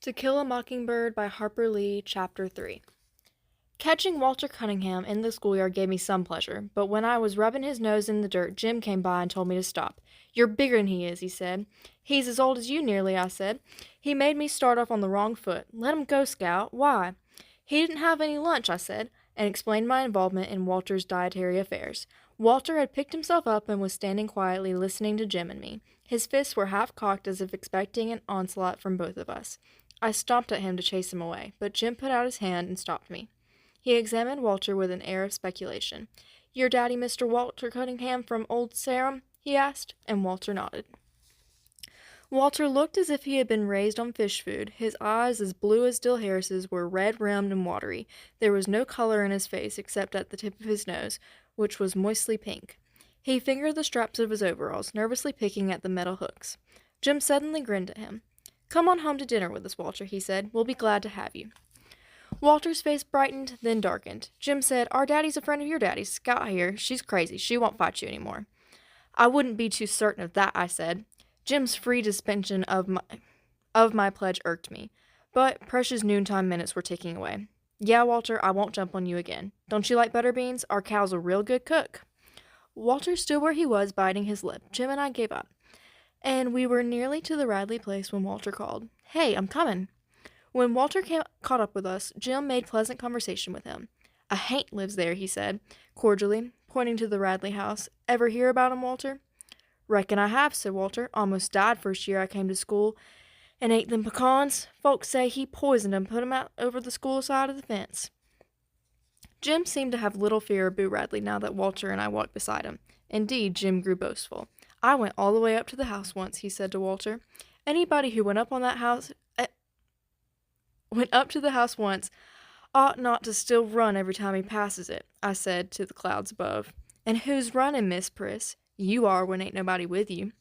To Kill a Mockingbird by Harper Lee, Chapter 3. Catching Walter Cunningham in the schoolyard gave me some pleasure, but when I was rubbing his nose in the dirt, Jim came by and told me to stop. "You're bigger than he is," he said. "He's as old as you nearly," I said. "He made me start off on the wrong foot. Let him go, Scout. Why?" "He didn't have any lunch," I said, and explained my involvement in Walter's dietary affairs. Walter had picked himself up and was standing quietly listening to Jim and me. His fists were half cocked as if expecting an onslaught from both of us. I stomped at him to chase him away, but Jim put out his hand and stopped me. He examined Walter with an air of speculation. "Your daddy Mr. Walter Cunningham from Old Sarum?" he asked, and Walter nodded. Walter looked as if he had been raised on fish food. His eyes, as blue as Dill Harris's, were red-rimmed and watery. There was no color in his face except at the tip of his nose, which was moistly pink. He fingered the straps of his overalls, nervously picking at the metal hooks. Jim suddenly grinned at him. "Come on home to dinner with us, Walter," he said. "We'll be glad to have you." Walter's face brightened, then darkened. Jim said, "Our daddy's a friend of your daddy's. Scout here. She's crazy. She won't fight you anymore." "I wouldn't be too certain of that," I said. Jim's free suspension of my pledge irked me, but precious noontime minutes were ticking away. "Yeah, Walter, I won't jump on you again. Don't you like butter beans? Our cow's a real good cook." Walter stood where he was, biting his lip. Jim and I gave up, and we were nearly to the Radley place when Walter called, "Hey, I'm coming." When Walter caught up with us, Jim made pleasant conversation with him. "A haint lives there," he said, cordially, pointing to the Radley house. "Ever hear about him, Walter?" "Reckon I have," said Walter. "Almost died first year I came to school and ate them pecans. Folks say he poisoned 'em, put 'em out over the school side of the fence." Jim seemed to have little fear of Boo Radley now that Walter and I walked beside him. Indeed, Jim grew boastful. "I went all the way up to the house once," he said to Walter. "Anybody who went up to the house once ought not to still run every time he passes it," I said to the clouds above. "And who's running, Miss Priss?" "You are, when ain't nobody with you."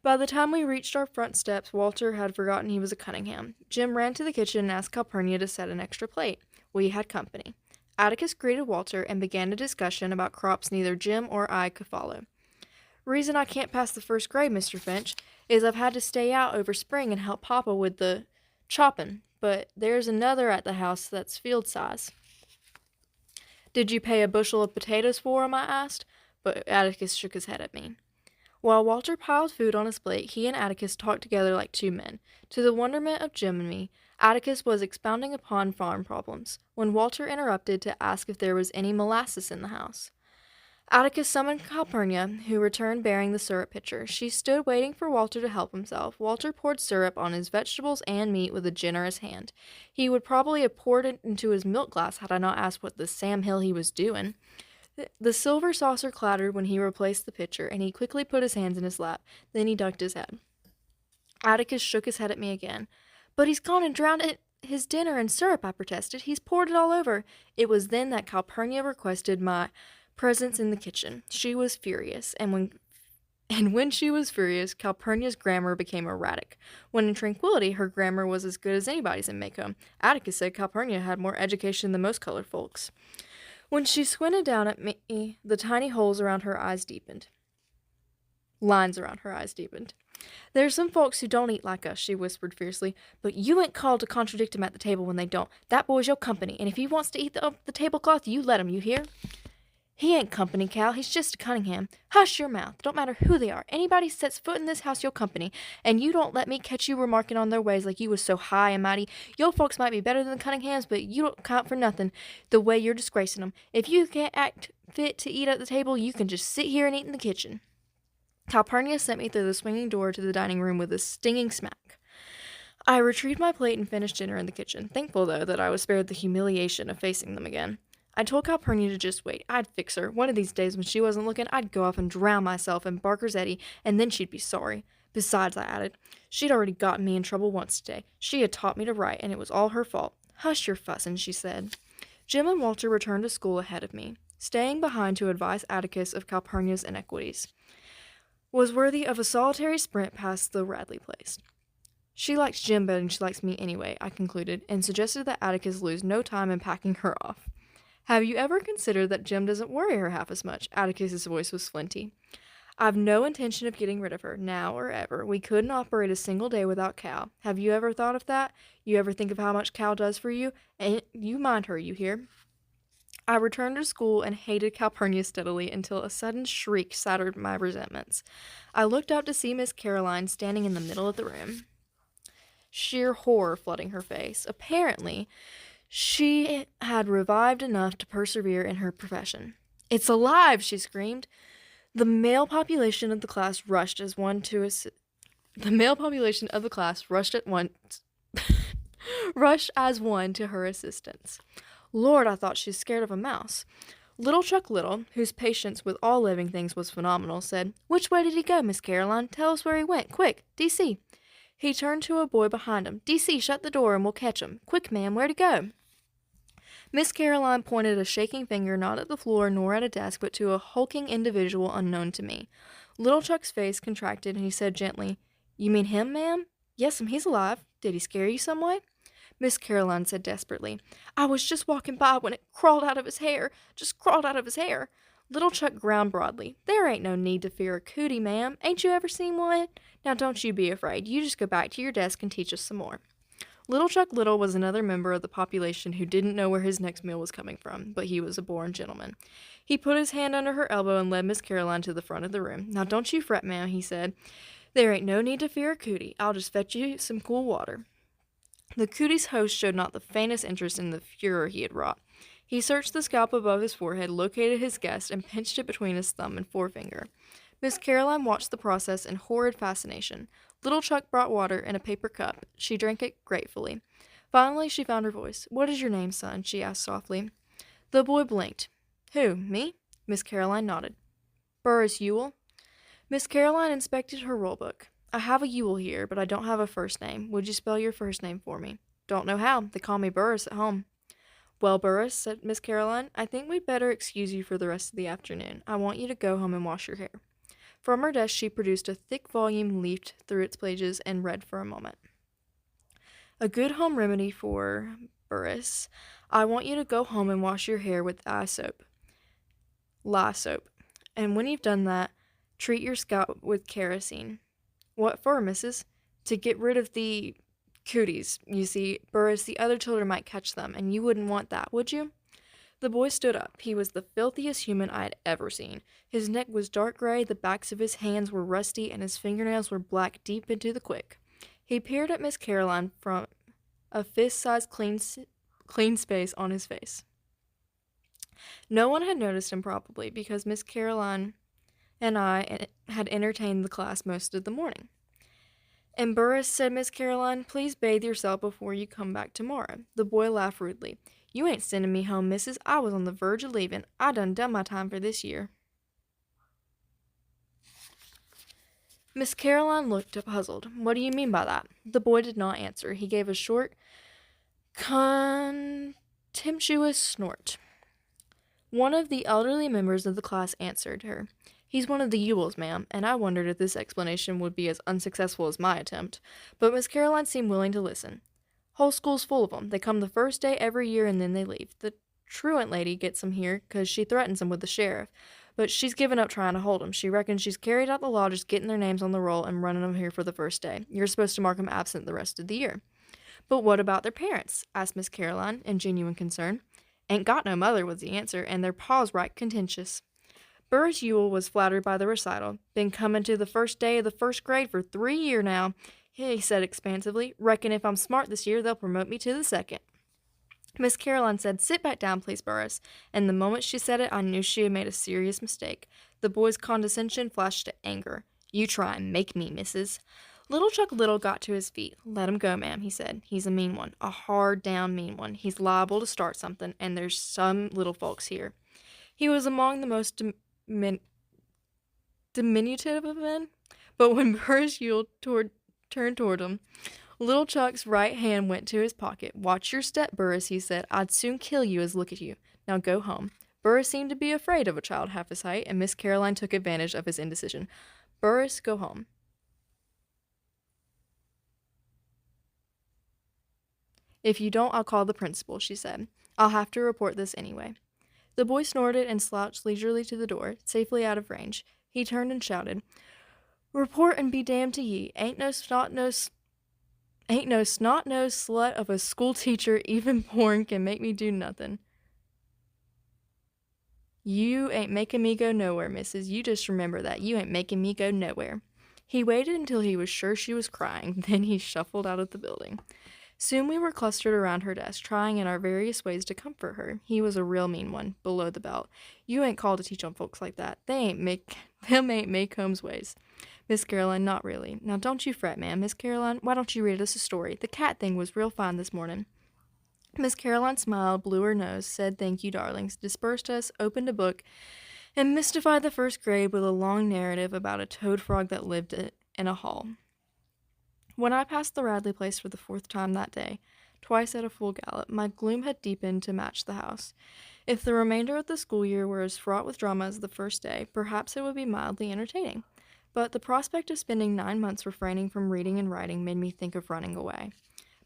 By the time we reached our front steps, Walter had forgotten he was a Cunningham. Jim ran to the kitchen and asked Calpurnia to set an extra plate. We had company. Atticus greeted Walter and began a discussion about crops neither Jim or I could follow. "Reason I can't pass the first grade, Mr. Finch, is I've had to stay out over spring and help Papa with the choppin', but there's another at the house that's field size." "Did you pay a bushel of potatoes for 'em?" I asked, but Atticus shook his head at me. While Walter piled food on his plate, he and Atticus talked together like two men. To the wonderment of Jim and me, Atticus was expounding upon farm problems, when Walter interrupted to ask if there was any molasses in the house. Atticus summoned Calpurnia, who returned bearing the syrup pitcher. She stood waiting for Walter to help himself. Walter poured syrup on his vegetables and meat with a generous hand. He would probably have poured it into his milk glass had I not asked what the Sam Hill he was doing. The silver saucer clattered when he replaced the pitcher, and he quickly put his hands in his lap. Then he ducked his head. Atticus shook his head at me again. "But he's gone and drowned his dinner in syrup," I protested. "He's poured it all over." It was then that Calpurnia requested my presence in the kitchen. She was furious, and when she was furious, Calpurnia's grammar became erratic. When in tranquility, her grammar was as good as anybody's in Maycomb. Atticus said Calpurnia had more education than most colored folks. When she squinted down at me, the tiny holes around her eyes deepened. Lines around her eyes deepened. "There's some folks who don't eat like us," she whispered fiercely, "but you ain't called to contradict 'em at the table when they don't. That boy's your company, and if he wants to eat the tablecloth, you let him, you hear?" "He ain't company, Cal. He's just a Cunningham." "Hush your mouth. Don't matter who they are. Anybody sets foot in this house, your company. And you don't let me catch you remarking on their ways like you was so high and mighty. Your folks might be better than the Cunninghams, but you don't count for nothing the way you're disgracing them. If you can't act fit to eat at the table, you can just sit here and eat in the kitchen." Calpurnia sent me through the swinging door to the dining room with a stinging smack. I retrieved my plate and finished dinner in the kitchen, thankful, though, that I was spared the humiliation of facing them again. I told Calpurnia to just wait. I'd fix her. One of these days when she wasn't looking, I'd go off and drown myself in Barker's Eddy, and then she'd be sorry. Besides, I added, she'd already gotten me in trouble once today. She had taught me to write, and it was all her fault. "Hush your fussing," she said. Jim and Walter returned to school ahead of me. Staying behind to advise Atticus of Calpurnia's iniquities was worthy of a solitary sprint past the Radley place. "She likes Jim better than she likes me anyway," I concluded, and suggested that Atticus lose no time in packing her off. "Have you ever considered that Jim doesn't worry her half as much?" Atticus's voice was flinty. I've no intention of getting rid of her, now or ever. We couldn't operate a single day without Cal. Have you ever thought of that? You ever think of how much Cal does for you? And you mind her, you hear? I returned to school and hated Calpurnia steadily until a sudden shriek shattered my resentments. I looked up to see Miss Caroline standing in the middle of the room, sheer horror flooding her face. Apparently, she had revived enough to persevere in her profession. "It's alive!" she screamed. The male population of the class rushed as one to the male population of the class rushed at once rushed as one to her assistance. Lord, I thought she's scared of a mouse. Little Chuck Little, whose patience with all living things was phenomenal, said, "Which way did he go, Miss Caroline? Tell us where he went. Quick, D.C." He turned to a boy behind him. "D.C., shut the door and we'll catch him. Quick, ma'am, where'd he go?" Miss Caroline pointed a shaking finger not at the floor nor at a desk, but to a hulking individual unknown to me. Little Chuck's face contracted, and he said gently, "You mean him, ma'am?" "Yes'm, he's alive. Did he scare you some way?" Miss Caroline said desperately, "I was just walking by when it crawled out of his hair. Just crawled out of his hair." Little Chuck ground broadly. "There ain't no need to fear a cootie, ma'am. Ain't you ever seen one? Now don't you be afraid. You just go back to your desk and teach us some more." Little Chuck Little was another member of the population who didn't know where his next meal was coming from, but he was a born gentleman. He put his hand under her elbow and led Miss Caroline to the front of the room. "Now don't you fret, ma'am," he said. "There ain't no need to fear a cootie. I'll just fetch you some cool water." The cootie's host showed not the faintest interest in the furor he had wrought. He searched the scalp above his forehead, located his guest, and pinched it between his thumb and forefinger. Miss Caroline watched the process in horrid fascination. Little Chuck brought water in a paper cup. She drank it gratefully. Finally, she found her voice. "What is your name, son?" she asked softly. The boy blinked. "Who, me?" Miss Caroline nodded. "Burris Ewell." Miss Caroline inspected her roll book. "I have a Ewell here, but I don't have a first name. Would you spell your first name for me?" "Don't know how. They call me Burris at home." "Well, Burris," said Miss Caroline, "I think we'd better excuse you for the rest of the afternoon. I want you to go home and wash your hair." From her desk she produced a thick volume, leafed through its pages, and read for a moment. "A good home remedy for Burris. I want you to go home and wash your hair with lye soap. And when you've done that, treat your scalp with kerosene." "What for, missus?" "To get rid of the cooties. You see, Burris, the other children might catch them, and you wouldn't want that, would you?" The boy stood up. He was the filthiest human I had ever seen. His neck was dark gray, the backs of his hands were rusty, and his fingernails were black deep into the quick. He peered at Miss Caroline from a fist-sized clean space on his face. No one had noticed him probably, because Miss Caroline and I had entertained the class most of the morning. "And Burris," said Miss Caroline, "please bathe yourself before you come back tomorrow." The boy laughed rudely. "You ain't sending me home, missus. I was on the verge of leaving. I done my time for this year." Miss Caroline looked puzzled. "What do you mean by that?" The boy did not answer. He gave a short, contemptuous snort. One of the elderly members of the class answered her. "He's one of the Ewells, ma'am," and I wondered if this explanation would be as unsuccessful as my attempt, but Miss Caroline seemed willing to listen. "Whole school's full of 'em. They come the first day every year and then they leave. The truant lady gets 'em here 'cause she threatens 'em with the sheriff, but she's given up trying to hold 'em. She reckons she's carried out the law just getting their names on the roll and running 'em here for the first day. You're supposed to mark 'em absent the rest of the year." "But what about their parents?" asked Miss Caroline, in genuine concern. "Ain't got no mother," was the answer, "and their pa's right contentious." Burris Ewell was flattered by the recital. "Been coming to the first day of the first grade for 3 years now," he said expansively. "Reckon if I'm smart this year, they'll promote me to the second." Miss Caroline said, "Sit back down, please, Burris," and the moment she said it, I knew she had made a serious mistake. The boy's condescension flashed to anger. "You try and make me, missus." Little Chuck Little got to his feet. "Let him go, ma'am," he said. "He's a mean one, a hard-down mean one. He's liable to start something, and there's some little folks here." He was among the most diminutive of men, but when Burris Ewell turned toward him, Little Chuck's right hand went to his pocket. "Watch your step, Burris," he said. "I'd soon kill you as look at you. Now go home." Burris seemed to be afraid of a child half his height, and Miss Caroline took advantage of his indecision. "Burris, go home." "If you don't, I'll call the principal," she said. "I'll have to report this anyway." The boy snorted and slouched leisurely to the door, safely out of range. He turned and shouted, "Report and be damned to ye! Ain't no snot-nosed slut of a school teacher even born can make me do nothing. You ain't making me go nowhere, missus. You just remember that. You ain't making me go nowhere." He waited until he was sure she was crying, then he shuffled out of the building. Soon we were clustered around her desk, trying in our various ways to comfort her. He was a real mean one, below the belt. You ain't called to teach on folks like that. Them ain't Maycomb's ways. Miss Caroline, not really. Now don't you fret, ma'am. Miss Caroline, why don't you read us a story? The cat thing was real fine this morning. Miss Caroline smiled, blew her nose, said thank you, darlings, dispersed us, opened a book, and mystified the first grade with a long narrative about a toad frog that lived in a hall. When I passed the Radley place for the 4th time that day, twice at a full gallop, my gloom had deepened to match the house. If the remainder of the school year were as fraught with drama as the first day, perhaps it would be mildly entertaining. But the prospect of spending 9 months refraining from reading and writing made me think of running away.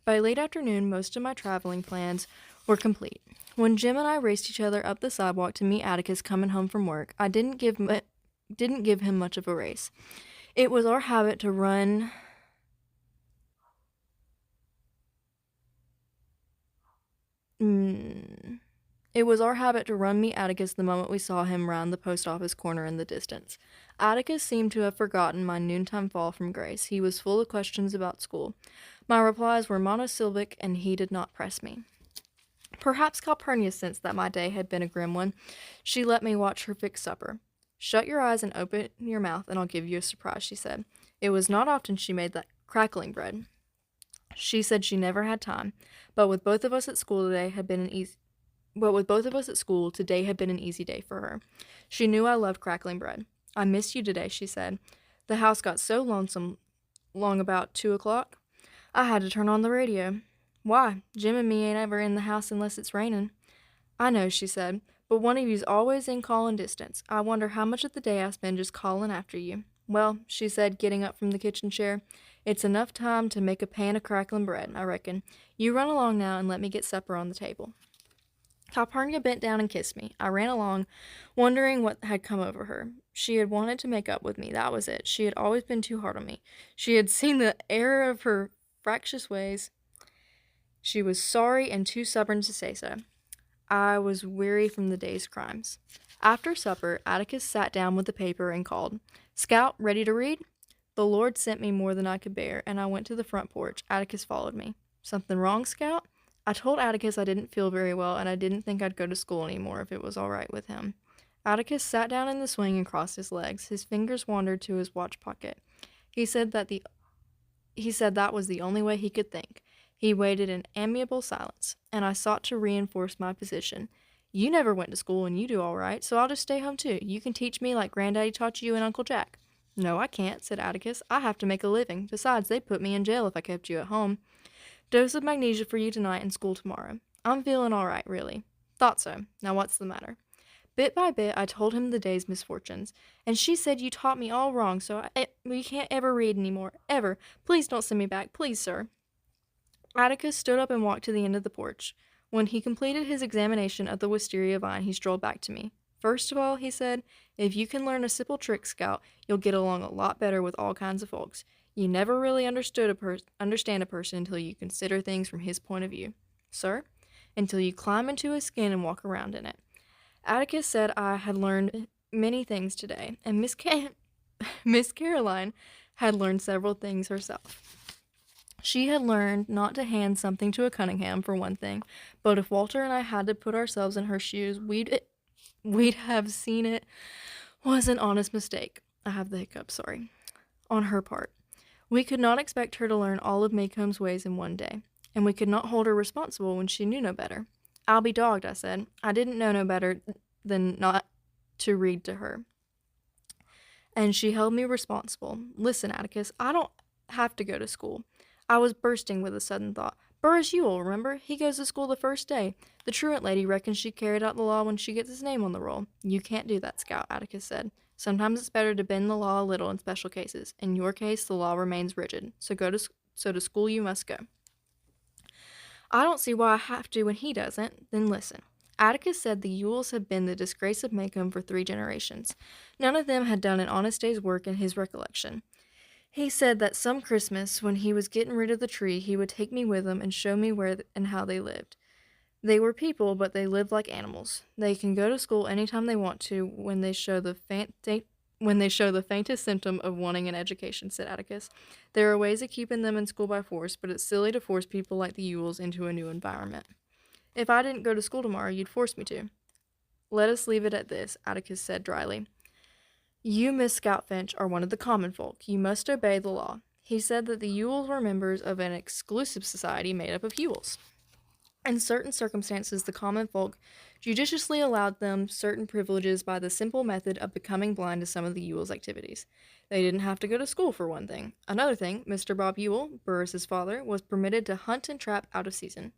By late afternoon, most of my traveling plans were complete. When Jim and I raced each other up the sidewalk to meet Atticus coming home from work, I didn't give him much of a race. It was our habit to run It was our habit to run meet Atticus the moment we saw him round the post office corner in the distance. Atticus seemed to have forgotten my noontime fall from grace. He was full of questions about school. My replies were monosyllabic, and he did not press me. Perhaps Calpurnia sensed that my day had been a grim one. She let me watch her fix supper. "Shut your eyes and open your mouth, and I'll give you a surprise," she said. It was not often she made that crackling bread. She said she never had time, but with both of us at school today had been an easy day for her. She knew I loved crackling bread. "I missed you today," she said. "The house got so lonesome long about 2 o'clock. I had to turn on the radio." "Why? Jim and me ain't ever in the house unless it's raining." "I know," she said, "but one of you's always in calling distance. I wonder how much of the day I spend just calling after you." "Well," she said, getting up from the kitchen chair, "it's enough time to make a pan of crackling bread, I reckon. You run along now and let me get supper on the table." Calpurnia bent down and kissed me. I ran along, wondering what had come over her. She had wanted to make up with me, that was it. She had always been too hard on me. She had seen the error of her fractious ways. She was sorry and too stubborn to say so. I was weary from the day's crimes. After supper, Atticus sat down with the paper and called, "Scout, ready to read?" The Lord sent me more than I could bear, and I went to the front porch. Atticus followed me. "Something wrong, Scout?" I told Atticus I didn't feel very well, and I didn't think I'd go to school anymore if it was all right with him. Atticus sat down in the swing and crossed his legs. His fingers wandered to his watch pocket. He said that was the only way he could think. He waited in amiable silence, and I sought to reinforce my position. "You never went to school, and you do all right, so I'll just stay home too. You can teach me like Granddaddy taught you and Uncle Jack." "No, I can't," said Atticus. "I have to make a living. Besides, they'd put me in jail if I kept you at home. Dose of magnesia for you tonight and school tomorrow." "I'm feeling all right, really." "Thought so. Now what's the matter?" Bit by bit, I told him the day's misfortunes. "And she said you taught me all wrong, so we can't ever read anymore. Ever. Please don't send me back. Please, sir." Atticus stood up and walked to the end of the porch. When he completed his examination of the wisteria vine, he strolled back to me. "First of all," he said, "if you can learn a simple trick, Scout, you'll get along a lot better with all kinds of folks. You never really understand a person until you consider things from his point of view." "Sir?" "Until you climb into his skin and walk around in it." Atticus said I had learned many things today, and Miss Caroline had learned several things herself. She had learned not to hand something to a Cunningham, for one thing, but if Walter and I had to put ourselves in her shoes, we'd have seen it was an honest mistake. I have the hiccups, sorry. On her part. We could not expect her to learn all of Maycomb's ways in one day, and we could not hold her responsible when she knew no better. "I'll be dogged," I said. I didn't know no better than not to read to her. And she held me responsible. "Listen, Atticus, I don't have to go to school." I was bursting with a sudden thought. "Burris Ewell, remember? He goes to school the first day. The truant lady reckons she carried out the law when she gets his name on the roll." "You can't do that, Scout," Atticus said. "Sometimes it's better to bend the law a little in special cases. In your case, the law remains rigid. So to school you must go." "I don't see why I have to when he doesn't." "Then listen. Atticus said the Yules had been the disgrace of Maycomb for 3 generations. None of them had done an honest day's work in his recollection. He said that some Christmas, when he was getting rid of the tree, he would take me with him and show me where and how they lived. They were people, but they lived like animals. They can go to school anytime they want to when they show the faintest symptom of wanting an education, said Atticus. There are ways of keeping them in school by force, but it's silly to force people like the Yules into a new environment. If I didn't go to school tomorrow, you'd force me to. Let us leave it at this, Atticus said dryly. You, Miss Scoutfinch, are one of the common folk. You must obey the law. He said that the Yules were members of an exclusive society made up of Yules. In certain circumstances, the common folk judiciously allowed them certain privileges by the simple method of becoming blind to some of the Yules' activities. They didn't have to go to school, for one thing. Another thing, Mr. Bob Yule, Burris's father, was permitted to hunt and trap out of season.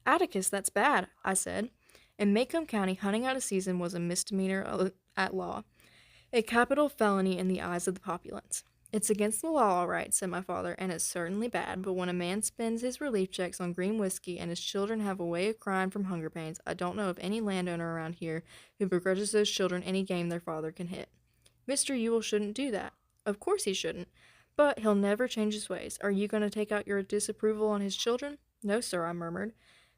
Atticus, that's bad, I said. In Maycomb County, hunting out of season was a misdemeanor at law, a capital felony in the eyes of the populace. It's against the law, all right, said my father, and it's certainly bad, but when a man spends his relief checks on green whiskey and his children have a way of crying from hunger pains, I don't know of any landowner around here who begrudges those children any game their father can hit. Mr. Yule shouldn't do that. Of course he shouldn't, but he'll never change his ways. Are you going to take out your disapproval on his children? No, sir, I murmured,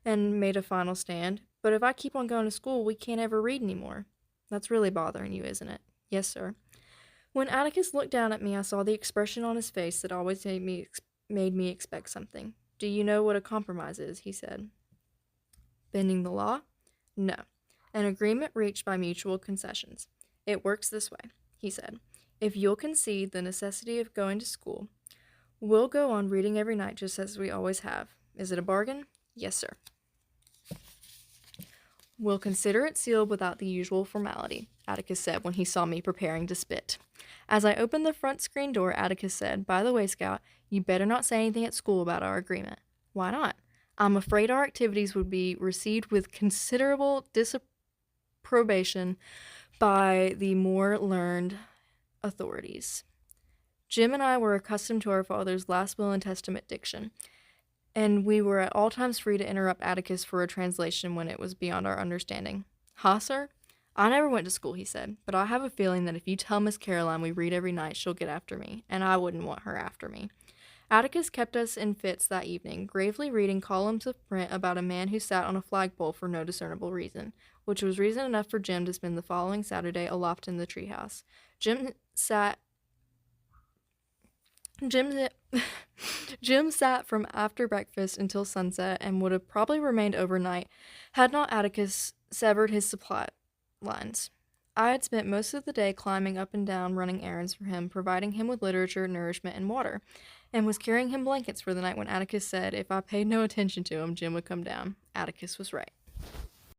and made a final stand. But if I keep on going to school, we can't ever read anymore. That's really bothering you, isn't it? Yes, sir. When Atticus looked down at me, I saw the expression on his face that always made me expect something. Do you know what a compromise is? He said. Bending the law? No. An agreement reached by mutual concessions. It works this way, he said. If you'll concede the necessity of going to school, we'll go on reading every night just as we always have. Is it a bargain? Yes, sir. We'll consider it sealed without the usual formality, Atticus said when he saw me preparing to spit. As I opened the front screen door, Atticus said, By the way, Scout, you better not say anything at school about our agreement. Why not? I'm afraid our activities would be received with considerable disapprobation by the more learned authorities. Jim and I were accustomed to our father's last will and testament diction, and we were at all times free to interrupt Atticus for a translation when it was beyond our understanding. Ha, sir? I never went to school, he said, but I have a feeling that if you tell Miss Caroline we read every night, she'll get after me, and I wouldn't want her after me. Atticus kept us in fits that evening, gravely reading columns of print about a man who sat on a flagpole for no discernible reason, which was reason enough for Jim to spend the following Saturday aloft in the treehouse. Jim sat from after breakfast until sunset and would have probably remained overnight had not Atticus severed his supply lines. I had spent most of the day climbing up and down running errands for him, providing him with literature, nourishment, and water, and was carrying him blankets for the night when Atticus said if I paid no attention to him, Jim would come down. Atticus was right.